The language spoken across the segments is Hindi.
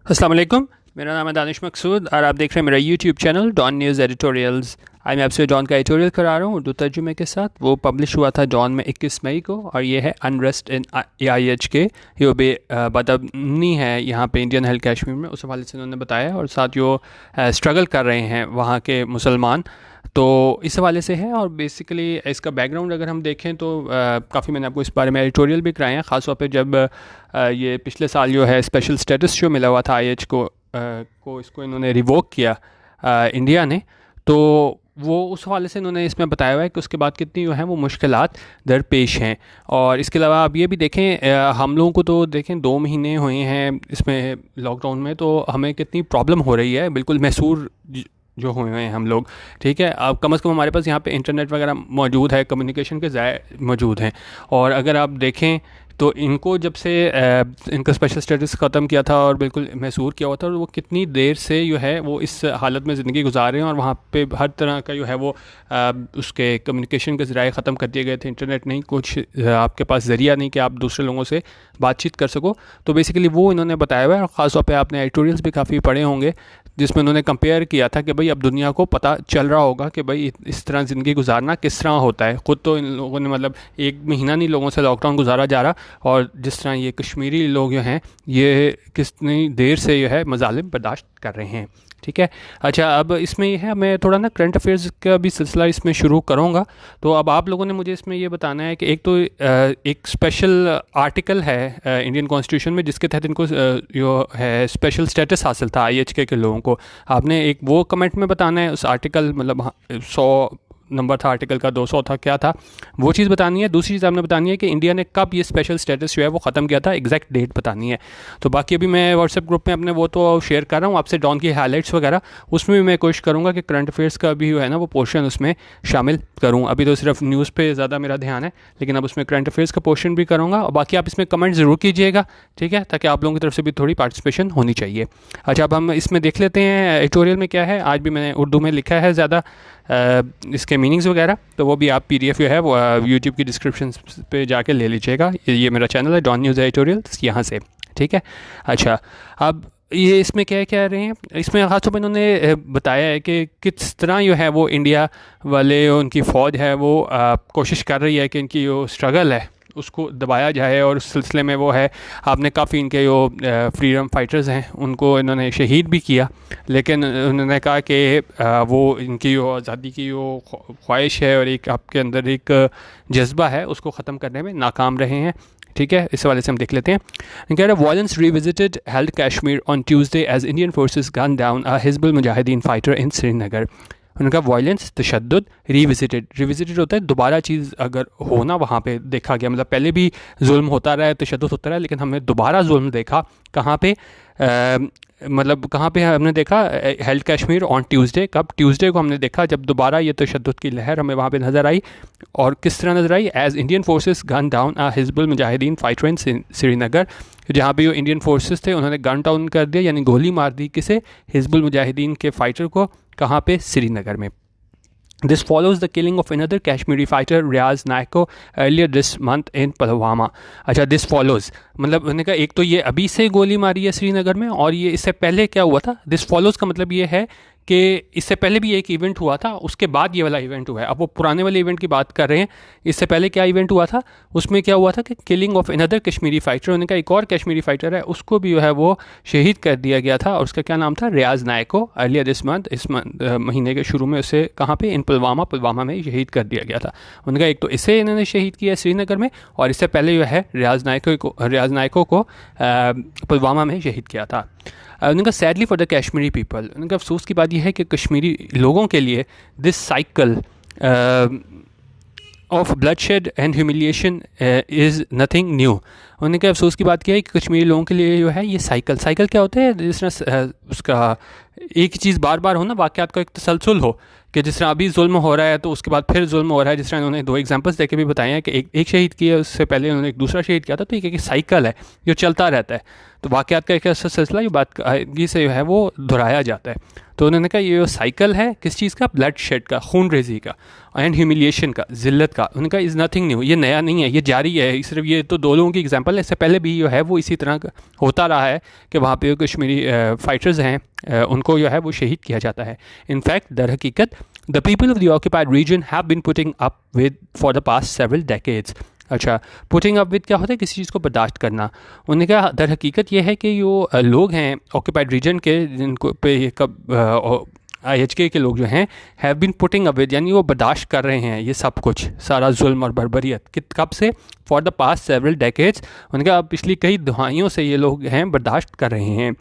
अस्सलाम वालेकुम। मेरा नाम है दानिश मकसूद और आप देख रहे हैं मेरा YouTube channel Dawn News editorials. आज मैं आपसे डॉन का एडिटोरियल करा रहा हूँ उर्दू तर्जुमे के साथ। वो पब्लिश हुआ था डॉन में 21 मई को और ये है अनरेस्ट इन AIH के यो बदअमनी है यहाँ पे इंडियन हिल कश्मीर में, उस हवाले से उन्होंने बताया। और साथ जो स्ट्रगल कर रहे हैं वहाँ के मुसलमान, तो इस हवाले से है। और बेसिकली इसका बैकग्राउंड अगर हम देखें तो काफ़ी मैंने आपको इस बारे में एडिटोरियल भी कराए हैं, ख़ास तौर पे जब ये पिछले साल जो है स्पेशल स्टेटस जो मिला हुआ था IH को इसको इन्होंने रिवोक किया इंडिया ने, तो वो उस हवाले से इन्होंने इसमें बताया हुआ है कि उसके बाद कितनी जो है वो मुश्किलात दरपेश हैं। और इसके अलावा आप ये भी देखें, हम लोगों को तो देखें 2 महीने हुए हैं इसमें लॉकडाउन में, तो हमें कितनी प्रॉब्लम हो रही है, बिल्कुल महसूर जो हुए हैं हम लोग। ठीक है, अब कम से कम हमारे पास यहाँ पे इंटरनेट वगैरह मौजूद है, कम्युनिकेशन के ज़ाय मौजूद हैं। और अगर आप देखें तो इनको जब से इनका स्पेशल स्टेटस ख़त्म किया था और बिल्कुल महसूर किया हुआ था, और वो कितनी देर से जो है वो इस हालत में ज़िंदगी गुजार रहे हैं। और वहाँ पे हर तरह का जो है वो उसके कम्युनिकेशन के ज़राए ख़त्म कर दिए गए थे, इंटरनेट नहीं, कुछ आपके पास ज़रिया नहीं कि आप दूसरे लोगों से बातचीत कर सको। तो बेसिकली वो इन्होंने बताया हुआ है। और ख़ास तौर पे आपने एडिटोरियल्स भी काफ़ी पढ़े होंगे जिसमें उन्होंने कंपेयर किया था कि भाई अब दुनिया को पता चल रहा होगा कि भाई इस तरह ज़िंदगी गुजारना किस तरह होता है। ख़ुद तो इन लोगों ने मतलब 1 महीना नहीं लोगों से लॉकडाउन गुजारा जा रहा, और जिस तरह ये कश्मीरी लोग जो हैं ये कितनी देर से जो है मज़ालिम बर्दाश्त कर रहे हैं। ठीक है, अच्छा, अब इसमें ये है, मैं थोड़ा ना करंट अफेयर्स का भी सिलसिला इसमें शुरू करूँगा। तो अब आप लोगों ने मुझे इसमें ये बताना है कि एक तो एक स्पेशल आर्टिकल है इंडियन कॉन्स्टिट्यूशन में जिसके तहत इनको जो है स्पेशल स्टेटस हासिल था IHK के लोगों को। आपने एक वो कमेंट में बताना है, उस आर्टिकल मतलब 100 नंबर था आर्टिकल का, 200 था, क्या था वो चीज़ बतानी है। दूसरी चीज़ आपने बतानी है कि इंडिया ने कब ये स्पेशल स्टेटस जो है वो ख़त्म किया था, एग्जैक्ट डेट बतानी है। तो बाकी अभी मैं व्हाट्सएप ग्रुप में अपने वो तो शेयर कर रहा हूँ आपसे डॉन की हाईलाइट्स वगैरह, उसमें भी मैं कोशिश करूँगा कि करंट अफेयर्स का भी जो है ना वो पोर्शन उसमें शामिल करूँ। अभी तो सिर्फ न्यूज़ पे ज़्यादा मेरा ध्यान है, लेकिन अब उसमें करंट अफेयर्स का पोर्शन भी करूँगा। और बाकी आप इसमें कमेंट ज़रूर कीजिएगा, ठीक है, ताकि आप लोगों की तरफ से भी थोड़ी पार्टिसिपेशन होनी चाहिए। अच्छा, अब हम इसमें देख लेते हैं एडिटोरियल में क्या है। आज भी मैंने उर्दू में लिखा है ज़्यादा इसके मीनिंग्स वगैरह, तो वो भी आप PDF जो है वो यूट्यूब की डिस्क्रिप्शन पे जाके ले लीजिएगा। ये मेरा चैनल है डॉन न्यूज़ एडिटोरियल्स, यहाँ से, ठीक है। अच्छा, अब ये इसमें क्या कह रहे हैं, इसमें खासतौर पर इन्होंने बताया है कि किस तरह जो है वो इंडिया वाले, उनकी फ़ौज है वो कोशिश कर रही है कि इनकी जो स्ट्रगल है उसको दबाया जाए। और उस सिलसिले में वो है, आपने काफ़ी इनके जो फ्रीडम फाइटर्स हैं उनको इन्होंने शहीद भी किया, लेकिन उन्होंने कहा कि वो इनकी जो आज़ादी की जो ख्वाहिश है और एक आपके अंदर एक जज्बा है उसको ख़त्म करने में नाकाम रहे हैं। ठीक है, इस वाले से हम देख लेते हैं। कह रहे violence revisited held Kashmir on Tuesday as Indian forces gun down a Hizbul Mujahideen fighter in Srinagar. उनका वॉयलेंस तशद्दुद रिविजिटेड होता है दोबारा चीज़ अगर हो ना, वहाँ पे देखा गया, मतलब पहले भी जुल्म होता रहा है, तशद्दुद होता रहा है, लेकिन हमने दोबारा जुल्म देखा। कहाँ पे मतलब कहाँ पे हमने देखा, हेल्ड कश्मीर ऑन ट्यूसडे, कब, ट्यूसडे को हमने देखा जब दोबारा ये तशद्दुद की लहर हमें वहाँ पे नज़र आई। और किस तरह नज़र आई, as Indian forces gun down a Hizbul Mujahideen fighter in Srinagar, जहाँ पे जो इंडियन फोर्सेस थे उन्होंने गन डाउन कर दिया, यानी गोली मार दी किसे, हिजबुल मुजाहिदीन के फाइटर को। कहाँ पे, श्रीनगर में। This follows the killing of another Kashmiri fighter Riaz Naiko earlier this month in Pulwama। अच्छा, this follows मतलब उन्होंने कहा एक तो ये अभी से गोली मारी है श्रीनगर में, और ये इससे पहले क्या हुआ था। दिस फॉलोज़ का मतलब ये है कि इससे पहले भी एक इवेंट हुआ था, उसके बाद ये वाला इवेंट हुआ है। अब वो पुराने वाले इवेंट की बात कर रहे हैं, इससे पहले क्या इवेंट हुआ था, उसमें क्या हुआ था कि killing of another Kashmiri fighter, उन्होंने कहा एक और कश्मीरी फाइटर है उसको भी जो है वो शहीद कर दिया गया था, और उसका क्या नाम था, रियाज नायको। अर्लियर दिस मंथ, इस महीने के शुरू में उसे कहाँ पे, इन पुलवामा में शहीद कर दिया गया था। उन्होंने कहा एक तो इसे इन्होंने शहीद किया श्रीनगर में, और इससे पहले जो है रियाज नायको को पुलवामा में शहीद किया था। उनका sadly for the Kashmiri people, उनका अफसोस की बात यह है कि कश्मीरी लोगों के लिए this cycle of bloodshed and humiliation is nothing new. उन्होंने क्या अफसोस की बात किया है कि कश्मीरी लोगों के लिए जो है ये साइकिल क्या होता है, जिस तरह उसका एक ही चीज़ बार बार हो ना, वाक़यात का एक तसलसल हो, कि जिस तरह अभी जुल्म हो रहा है तो उसके बाद फिर जुल्म हो रहा है। जिस तरह उन्होंने 2 एग्जांपल्स देके भी बताए हैं कि एक शहीद किया, उससे पहले उन्होंने एक दूसरा शहीद किया था, तो एक साइकिल है जो चलता रहता है। तो वाक़यात का एक ऐसा सिलसिला ये बात आगे से जो है वो दोहराया जाता है। तो उन्होंने कहा ये साइकिल है किस चीज़ का, ब्लड शेड का, खून रेजी का एंड ह्यूमिलिएशन का, ज़िल्लत का। उनका इज़ नथिंग न्यू, ये नया नहीं है, ये जारी है। सिर्फ ये तो 2 लोगों की एग्जांपल है, इससे पहले भी जो है वो इसी तरह का होता रहा है कि वहाँ पे कश्मीरी फाइटर्स हैं उनको जो है वो शहीद किया जाता है। इनफैक्ट दर हकीकत the people of the occupied region have been putting up with for the past several decades. अच्छा, पुटिंग अप विद क्या होता है, किसी चीज़ को बर्दाश्त करना। उन्होंने कहा दर हकीकत ये है कि जो लोग हैं ऑक्यूपाइड रीजन के, जिनको पे कब IHK के लोग जो हैं have been putting up with, यानी वो बर्दाश्त कर रहे हैं ये सब कुछ, सारा जुल्म और बर्बरियत कब से, for the past several decades. उनका पिछली कई दहाइयों से ये लोग हैं बर्दाश्त कर रहे हैं।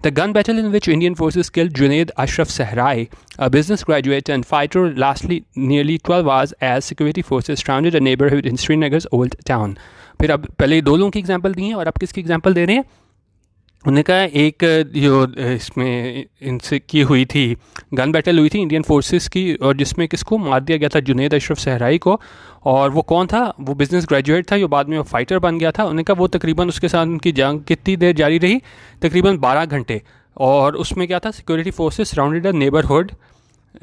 The gun battle in which Indian forces killed Junaid Ashraf Sehrai, a business graduate and fighter, lasted nearly 12 hours as security forces surrounded a neighborhood in Srinagar's old town. फिर अब पहले 2 लोगों की एग्जांपल दी है और अब किसकी एग्जांपल दे रहे हैं। उन्होंने कहा एक जो इसमें इनसे की हुई थी, गन बैटल हुई थी इंडियन फोर्सेस की, और जिसमें किसको मार दिया गया था, जुनैद अशरफ सहराई को। और वो कौन था, वो बिज़नेस ग्रेजुएट था जो बाद में वो फाइटर बन गया था। उन्होंने कहा वो तकरीबन उसके साथ उनकी जंग कितनी देर जारी रही, तकरीबन 12 घंटे। और उसमें क्या था, security forces surrounded a neighbourhood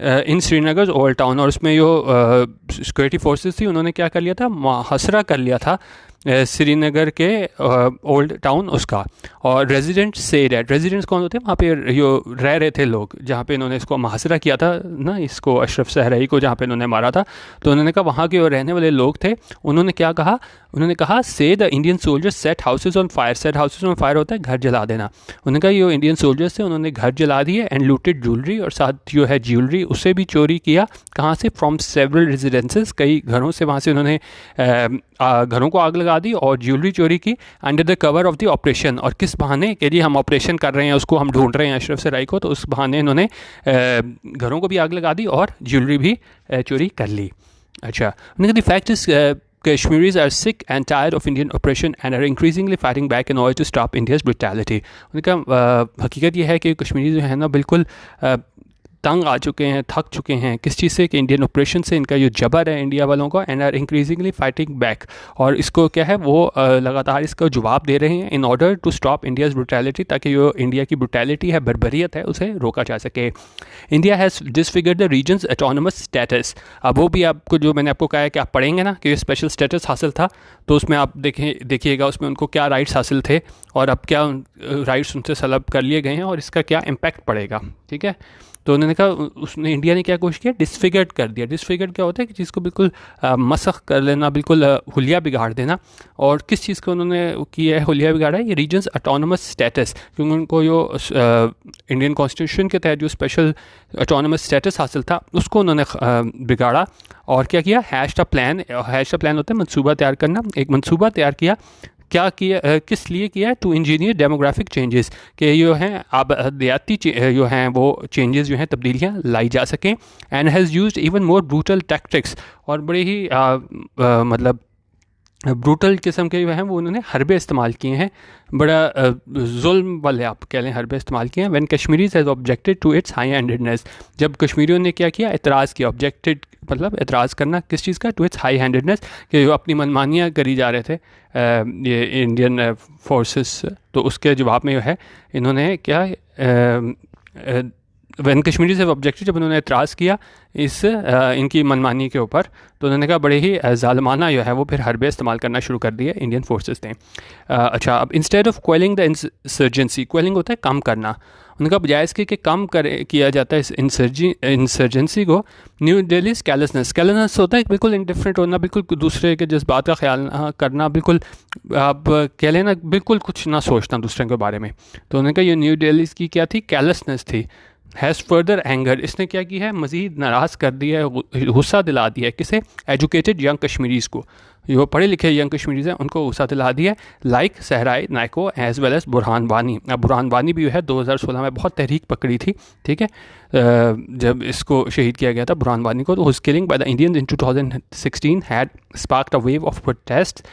in Srinagar old town. और उसमें जो सिक्योरिटी फोर्सेस थी उन्होंने क्या कर लिया था, मुहासरा कर लिया था श्रीनगर के ओल्ड टाउन उसका। और रेजिडेंट से डेट, रेजिडेंट्स कौन होते हैं, वहाँ पे जो रह रहे थे लोग, जहाँ पे इन्होंने इसको मुहासरा किया था ना, इसको अशरफ सहराई को जहाँ पे इन्होंने मारा था। तो उन्होंने कहा वहाँ के जो रहने वाले लोग थे उन्होंने क्या कहा, उन्होंने कहा से the Indian soldiers set houses on fire. Set houses on fire होता है घर जला देना। उन्होंने कहा ये इंडियन सोल्जर्स थे, उन्होंने घर जला दिए एंड लूटेड ज्वेलरी, और साथ जो है ज्वेलरी उसे भी चोरी किया। कहाँ से, फ्रॉम सेवरल रेजिडेंसेस, कई घरों से, वहाँ से उन्होंने घरों को आग लगा दी और ज्वेलरी चोरी की under the cover of the operation. और किस बहाने के लिए, हम ऑपरेशन कर रहे हैं, उसको हम ढूंढ रहे हैं अशरफ सहराई को, तो उस बहाने इन्होंने घरों को भी आग लगा दी और ज्वेलरी भी चोरी कर ली। अच्छा, उन्होंने कहा the fact is Kashmiris are sick and tired of Indian oppression and are increasingly fighting back in order to stop India's brutality. उन्होंने कहा हकीकत यह है कि कश्मीरी जो है ना बिल्कुल तंग आ चुके हैं, थक चुके हैं किस चीज़ से, कि इंडियन ऑपरेशन से, इनका जो जबर है इंडिया वालों का, and are increasingly fighting back. और इसको क्या है, वो लगातार इसका जवाब दे रहे हैं in order to stop India's brutality, ताकि जो इंडिया की ब्रुटैलिटी है, बर्बरियत है, उसे रोका जा सके। India has disfigured the region's autonomous status. अब वो भी आपको, जो मैंने आपको कहा है कि आप पढ़ेंगे ना कि स्पेशल स्टेटस हासिल था, तो उसमें आप देखिएगा उसमें उनको क्या राइट्स हासिल थे और अब क्या राइट्स उनसे सलब कर लिए गए हैं और इसका क्या इम्पैक्ट पड़ेगा। ठीक है, तो उन्होंने कहा उसने, इंडिया ने क्या कोशिश किया, डिसफिगर्ड कर दिया। डिसफिगर्ड क्या होता है कि चीज़ को बिल्कुल मसख कर लेना, बिल्कुल हुलिया बिगाड़ देना। और किस चीज़ को उन्होंने किया है, हुलिया बिगाड़ा है, ये रीजन्स ऑटोनमस स्टेटस, क्योंकि उनको जो इंडियन कॉन्स्टिट्यूशन के तहत जो स्पेशल ऑटोनमस स्टेटस हासिल था उसको उन्होंने बिगाड़ा। और क्या किया, hatched a plan, hatched a plan होता है मंसूबा तैयार करना, एक मंसूबा तैयार किया। क्या किया, किस लिए किया, टू इंजीनियर डेमोग्राफिक चेंजेस, के जो हैं आबादियाती जो हैं वो चेंजेस जो हैं, तब्दीलियाँ लाई जा सकें। And has used even more brutal tactics, और बड़े ही मतलब ब्रूटल किस्म के जो हैं वो उन्होंने हरबे इस्तेमाल किए हैं, बड़ा जुल्म वाले आप कह लें हरबे इस्तेमाल किए हैं। When Kashmiris has objected to its high handedness, जब कश्मीरियों ने क्या किया, एतराज़ किया। ऑब्जेक्टेड मतलब एतराज़ करना किस चीज़ का, टू इट्स हाई हैंडेडनेस, कि जो अपनी मनमानियाँ करी जा रहे थे ये इंडियन फोर्सेस, तो उसके जवाब में जो है इन्होंने क्या, वैन कश्मीरी से ऑब्जेक्टिव, जब उन्होंने एतराज़ किया इस इनकी मनमानी के ऊपर, तो उन्होंने कहा बड़े ही ज़ालमाना जो है वो फिर हरबे इस्तेमाल करना शुरू कर दिया इंडियन फोर्सेस ने। अच्छा, अब इंस्टेड ऑफ क्वेलिंग द इंसर्जेंसी, क्वेलिंग होता है कम करना, उनका बजाय इसके कि कम किया जाता है इस इंसर्जेंसी को, न्यू दिल्ली कैलसनेस होता है बिल्कुल इंडिफरेंट होना, बिल्कुल दूसरे के जज्बात का ख्याल करना, बिल्कुल आप कह लेना बिल्कुल कुछ ना सोचना दूसरे के बारे में। तो उन्होंने कहा ये न्यू दिल्ली की क्या थी, कैलसनेस थी। हैज़ फर्दर एंगर, इसने क्या किया है, मज़ीद नाराज़ कर दिया है, गुस्सा दिला दिया है, किसे, एजुकेटेड यंग कश्मीरीज़ को, जो पढ़े लिखे यंग कश्मीरीज़ हैं उनको गुस्सा दिला दिया है, like Sehrai Naikoo as well as Burhan Wani. अब बुरहान वानी भी है 2016 में बहुत तहरीक पकड़ी थी, ठीक है, जब इसको शहीद किया गया था बुरहान वानी को, तो whose killing by the Indians in 2016 had sparked a wave of protest.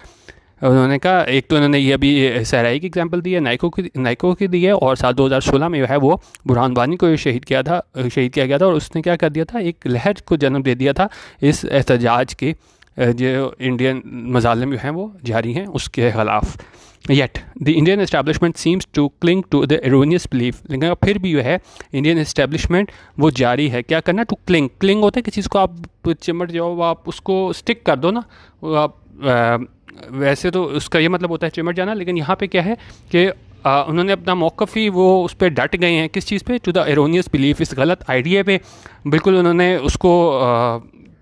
उन्होंने कहा, एक तो उन्होंने ये अभी सहराई की एग्जांपल दी है, नाइको की दी है, और साल 2016 में जो है वो बुरहान वानी को शहीद किया गया था, और उसने क्या कर दिया था, एक लहर को जन्म दे दिया था इस एहतजाज की, जो इंडियन मज़ालिम जो हैं वो जारी हैं उसके ख़िलाफ़। Yet the Indian establishment seems to cling to the erroneous belief, लेकिन फिर भी जो है इंडियन एस्टैब्लिशमेंट वो जारी है क्या करना, टू क्लिंग होता है कि चीज़ को आप चिमट जाओ, आप उसको स्टिक कर दो ना, आप वैसे तो उसका ये मतलब होता है चिमट जाना, लेकिन यहाँ पे क्या है कि उन्होंने अपना मौक़िफ़ ही वो उस पर डट गए हैं, किस चीज़ पे, टू द एरोनियस बिलीफ, इस गलत आइडिया पे बिल्कुल उन्होंने उसको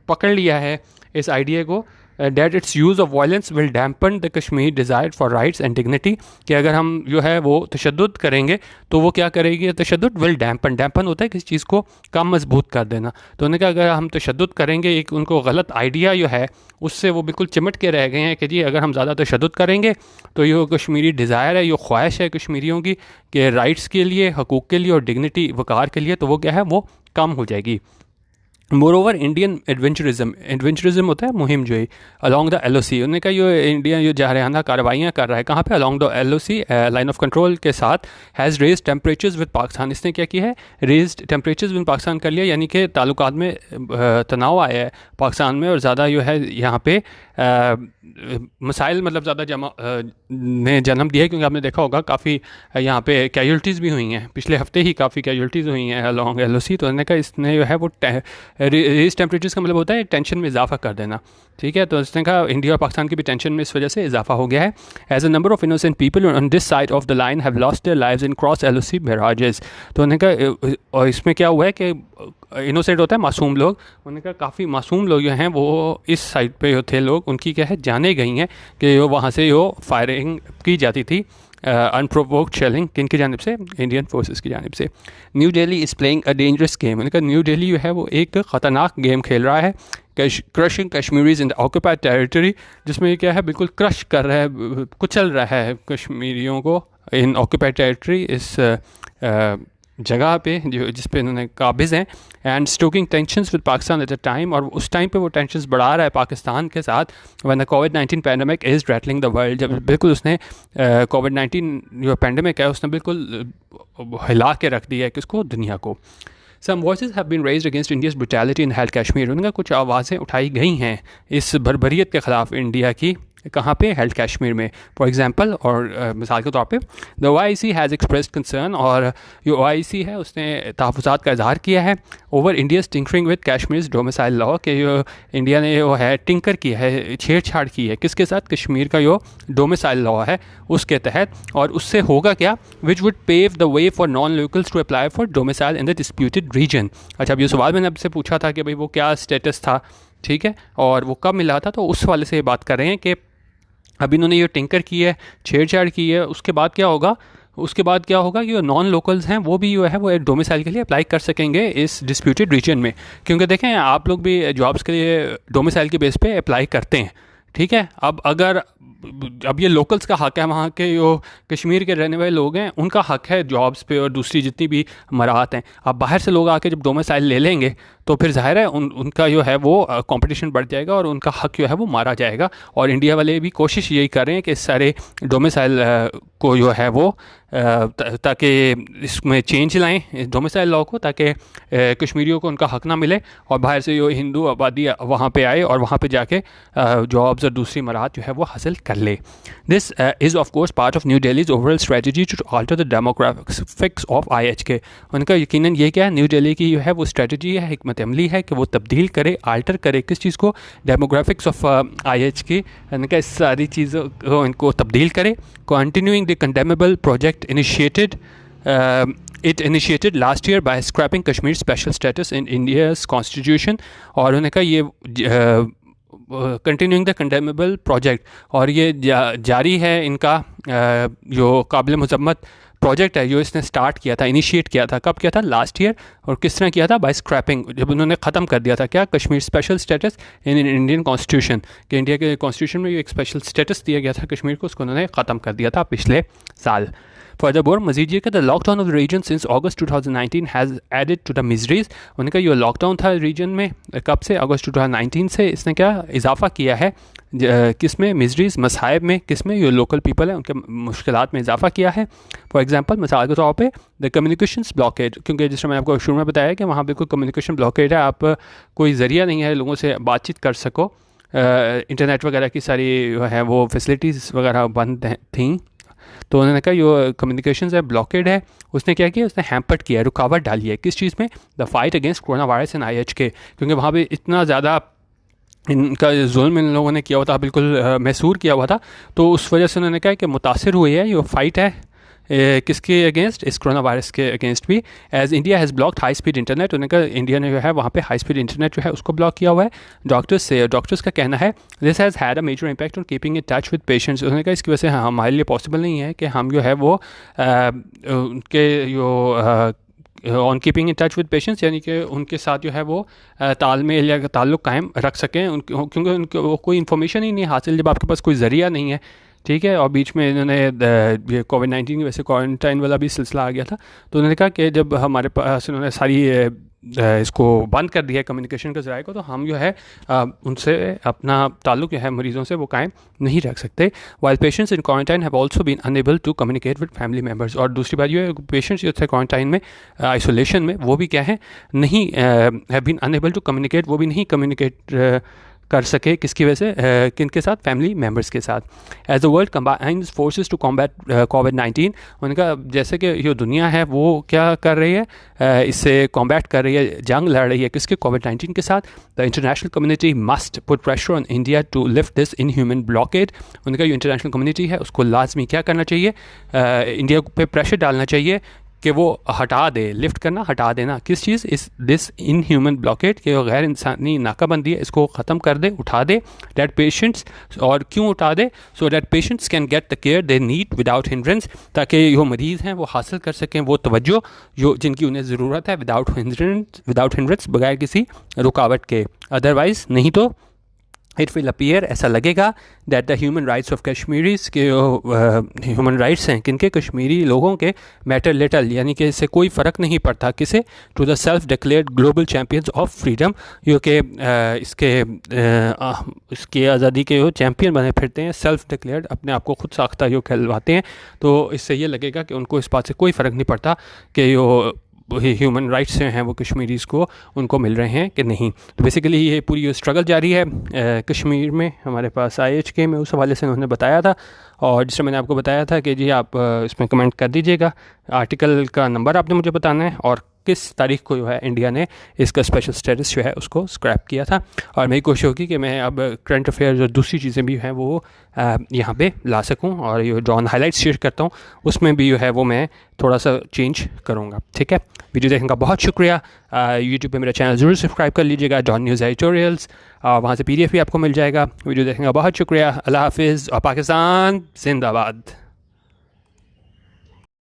पकड़ लिया है, इस आइडिया को, that its use of violence will dampen the Kashmir desire for rights and dignity, कि अगर हम जो है वो तशद्दुद करेंगे तो वो क्या करेगी, तशद्दुद विल डैम्पन होता है किसी चीज़ को कम मजबूत कर देना, तो उन्होंने कहा अगर हम तशद्दुद करेंगे, एक उनको गलत आइडिया जो है उससे वो बिल्कुल चिमट के रह गए हैं कि जी अगर हम ज़्यादा तशद्दुद करेंगे तो ये कश्मीरी डिज़ायर है, ये ख्वाहिश है कश्मीरियों की कि राइट्स के लिए, हकूक़ के लिए और डिग्निटी वक़ार के लिए, तो वो क्या है वो कम हो जाएगी। मोर इंडियन एडवेंचरिज्म होता है मुहिम जो है अलॉन्ग द LOC, उन्होंने कहा ये इंडिया जो जारहाना कार्रवाइयाँ कर रहा है कहाँ पे, along the LOC line of control के साथ, has raise temperatures with Pakistan, इसने क्या किया है, रेज टेम्परेचर्स विद पाकिस्तान कर लिया, यानी कि ताल्लुकात में तनाव आया है पाकिस्तान में, और ज़्यादा जो है यहाँ पे मसाइल मतलब ज़्यादा ने जन्म दिया है, क्योंकि आपने देखा होगा काफ़ी यहाँ पे कैजुअल्टीज़ भी हुई हैं, पिछले हफ्ते ही काफ़ी कैजुअल्टीज़ हुई हैं अलॉन्ग LOC, तो उन्होंने कहा इसने जो है वो रेज टेम्परेचर्स का मतलब होता है टेंशन में इजाफा कर देना, ठीक है, तो उसने कहा इंडिया और पाकिस्तान की भी टेंशन में इस वजह से इजाफा हो गया है। As a number of innocent people on this side of the line have lost their lives in cross LOC barrages, तो उन्होंने कहा और इसमें क्या हुआ है कि इनोसेंट होता है मासूम लोग, उन्होंने कहा काफ़ी मासूम लोग जो हैं वो इस साइड पे जो थे लोग, उनकी क्या है जाने गई हैं कि वहाँ से जो फायरिंग की जाती थी, अनप्रोवोक्ड शेलिंग किन की जानिब से, इंडियन फोर्सेस की जानिब से। New Delhi is playing a dangerous game, उन्होंने कहा न्यू दिल्ली जो है वो एक ख़तरनाक गेम खेल रहा है, crushing Kashmiris in the occupied territory, जिसमें ये क्या है बिल्कुल क्रश कर रहा है, कुचल रहा है कश्मीरियों को इन ऑक्यूपाइड टेरिटरी, इस जगह पे जो जिस पे इन्होंने काबिज़ हैं, and stocking tensions with Pakistan at the time, और उस टाइम पे वो टेंशंस बढ़ा रहा है पाकिस्तान के साथ, when the covid pandemic is rattling the world, जब बिल्कुल उसने कोविड-19 जो पैंडमिक है उसने बिल्कुल हिला के रख दिया है किसको, दुनिया को। Some voices have been raised against India's brutality in Held Kashmir, उनका कुछ आवाज़ें उठाई गई हैं इस बर्बरियत के ख़िलाफ़ इंडिया की, कहाँ पे, हेल्ड कश्मीर में, फॉर एग्जांपल, और मिसाल के तौर पे the OIC has expressed concern, और जो OIC है उसने तहफ़्फ़ुज़ात का इजहार किया है over India's tinkering with Kashmir domicile law, के जो इंडिया ने वो है टिंकर की है, छेड़छाड़ की है किसके साथ, कश्मीर का जो डोमिसाइल लॉ है उसके तहत, और उससे होगा क्या, which would pave the way for non locals to apply for domicile in the disputed region. अच्छा, अब ये सवाल मैंने आपसे पूछा था कि भाई वो क्या स्टेटस था, ठीक है, और वो कब मिला था, तो उस वाले से बात कर रहे हैं कि अब इन्होंने ये टिंकर की है, छेड़छाड़ की है, उसके बाद क्या होगा, उसके बाद क्या होगा कि जो नॉन लोकल्स हैं वो भी जो है वो डोमिसाइल के लिए अप्लाई कर सकेंगे इस डिस्प्यूटेड रीजन में, क्योंकि देखें आप लोग भी जॉब्स के लिए डोमिसाइल के बेस पे अप्लाई करते हैं, ठीक है, अब ये लोकल्स का हक़ है, वहाँ के जो कश्मीर के रहने वाले लोग हैं उनका हक़ है जॉब्स पे और दूसरी जितनी भी मराहत हैं। अब बाहर से लोग आके जब डोमिसाइल ले लेंगे तो फिर ज़ाहिर है उनका जो है वो कंपटीशन बढ़ जाएगा और उनका हक़ जो है वो मारा जाएगा, और इंडिया वाले भी कोशिश यही कर रहे हैं कि इस सारे डोमिसाइल को जो है वो ताकि इसमें चेंज लाएं डोमिसाइल लॉ को, ताकि कश्मीरियों को उनका हक़ ना मिले और बाहर से जो हिंदू आबादी वहाँ पे आए और वहाँ पे जाके जॉब्स और दूसरी मराहत जो है वो हासिल कर ले। This is of course part of New Delhi's overall strategy to alter the demographics of IHK। उनका यकीनन ये क्या है, न्यू दिल्ली की जो है वो स्ट्रेटजी है, हिकमत अमली है कि वो तब्दील करे, आल्टर करे किस चीज़ को, डेमोग्राफिक्स ऑफ IHK, उनका इस सारी चीज़ों को इनको तब्दील करे। Continuing the condemnable project it initiated last year by scrapping Kashmir's special status in India's constitution, और उन्होंने कहा ये कंटिन्यूइंग द कंडेमेबल प्रोजेक्ट, और ये जारी है इनका जो काबिल मज़म्मत प्रोजेक्ट है जो इसने स्टार्ट किया था, इनिशिएट किया था, कब किया था, लास्ट ईयर, और किस तरह किया था, बाय स्क्रैपिंग, जब उन्होंने ख़त्म कर दिया था क्या, Kashmir special status in Indian constitution, कि इंडिया के कॉन्स्टिट्यूशन में जो एक स्पेशल स्टेटस दिया गया था कश्मीर को, उसको उन्होंने ख़त्म कर दिया था पिछले साल। Furthermore, मजीद ये कि the lockdown of the region since August 2019 has added to the miseries। उनका ये लॉकडाउन था रीजन में कब से, अगस्त 2019 से, इसने क्या इजाफा किया है किस में, मिजरीज मसाइब में, किस में, ये लोकल पीपल है उनके मुश्किलात में इजाफा किया है। फॉर एग्जांपल मिसाल के तौर पे द कम्युनिकेशंस ब्लॉकेज, क्योंकि जिस तरह मैंने आपको शुरू में बताया कि वहाँ बिल्कुल कम्युनिकेशन ब्लॉकेज है, आप कोई ज़रिया नहीं है लोगों से बातचीत कर सको इंटरनेट वगैरह की सारी है वो फैसिलिटीज़ वगैरह बंद थी। तो उन्होंने कहा जो कम्युनिकेशन है ब्लॉकेड है। उसने क्या किया, उसने हैम्पर्ड किया, रुकावट डाली है किस चीज़ में, the fight against corona virus and IHK, क्योंकि वहाँ पे इतना ज़्यादा इनका जुल्म इन लोगों ने किया हुआ था, बिल्कुल महसूर किया हुआ था। तो उस वजह से उन्होंने कहा कि मुतासिर हुई है, ये फाइट है किसके अगेंस्ट, इस कोरोना वायरस के अगेंस्ट भी। As India has blocked high speed internet, उन्होंने कहा इंडिया ने जो है वहाँ पे हाई स्पीड इंटरनेट जो है उसको ब्लॉक किया हुआ है। डॉक्टर्स का कहना है this has had a major impact on keeping in touch with patients. उन्होंने कहा इसकी वजह से हमारे लिए पॉसिबल नहीं है कि हम जो है वो उनके जो on keeping in touch with patients, यानी कि उनके साथ जो है वो तालमेल या ताल्लुक़ कायम रख सकें, क्योंकि उनको कोई इन्फॉर्मेशन ही नहीं हासिल, जब आपके पास कोई ज़रिया नहीं है, ठीक है। और बीच में इन्होंने ये कोविड-19 की वजह से क्वारंटाइन वाला भी सिलसिला आ गया था। तो उन्होंने कहा कि जब हमारे पास इन्होंने सारी इसको बंद कर दिया है कम्युनिकेशन के ज़राए को, तो हम जो है उनसे अपना ताल्लुक़ जो है मरीज़ों से वो कायम नहीं रख सकते। While patients in quarantine have also been unable to communicate with family members. और दूसरी बात ये है पेशेंट्स जो थे क्वारंटाइन में, आइसोलेशन में, वो भी क्या है, नहीं have been unable to communicate, वो भी नहीं कम्युनिकेट कर सके, किसकी वजह से, किन के साथ, फैमिली मेम्बर्स के साथ। As the world combines forces to combat कोविड-19, उनका जैसे कि ये दुनिया है वो क्या कर रही है, इससे कॉम्बैट कर रही है, जंग लड़ रही है किसके, कोविड-19 के साथ। The international community must put pressure on India to lift this inhuman blockade. उनका जो इंटरनेशनल कम्युनिटी है उसको लाजमी क्या करना चाहिए, इंडिया पे प्रेशर डालना चाहिए कि वो हटा दे, लिफ्ट करना, हटा देना किस चीज़, इस दिस इन ह्यूमन ब्लॉकेट के गैर इंसानी नाकाबंदी है, इसको ख़त्म कर दे, उठा दे। डेट पेशेंट्स, और क्यों उठा दे, so that patients can get the care they need without hindrance, ताकि जो मरीज़ हैं वो हासिल कर सकें वो तवज्जो जो जिनकी उन्हें ज़रूरत है, विदाउट हिंड्रेंस, बगैर किसी रुकावट के। अदरवाइज़ नहीं तो इट विल अपीयर, ऐसा लगेगा, that the human rights of Kashmiris के ह्यूमन राइट्स हैं किनके, कश्मीरी लोगों के, मैटर लिटल, यानी कि इससे कोई फ़र्क नहीं पड़ता किसे, to the self declared global champions of freedom, जो कि इसके आज़ादी के जो चैम्पियन बने फिरते हैं, सेल्फ डिक्लेयर्ड, अपने आप को खुद साख्ता जो कहलवाते हैं। तो इससे ये लगेगा कि उनको इस बात से कोई फ़र्क नहीं पड़ता कि जो ह्यूमन राइट्स हैं वो कश्मीरीज़ को उनको मिल रहे हैं कि नहीं। तो बेसिकली ये पूरी स्ट्रगल जारी है कश्मीर में, हमारे पास IHK में, उस हवाले से उन्होंने बताया था। और जिससे मैंने आपको बताया था कि जी आप इसमें कमेंट कर दीजिएगा, आर्टिकल का नंबर आपने मुझे बताना है और किस तारीख को जो है इंडिया ने इसका स्पेशल स्टेटस जो है उसको स्क्रैप किया था। और मेरी कोशिश होगी कि मैं अब करंट अफेयर्स और दूसरी चीज़ें भी हैं वो यहाँ पे ला सकूँ, और ये ड्रॉन हाइलाइट्स शेयर करता हूँ उसमें भी जो है वो मैं थोड़ा सा चेंज करूँगा। ठीक है, वीडियो देखने का बहुत शुक्रिया। यूट्यूब पे मेरा चैनल ज़रूर सब्सक्राइब कर लीजिएगा, डॉन न्यूज़ एडिटोरियल्स, वहाँ से PDF भी आपको मिल जाएगा। वीडियो देखने का बहुत शुक्रिया। अल्लाह हाफिज़ और पाकिस्तान जिंदाबाद।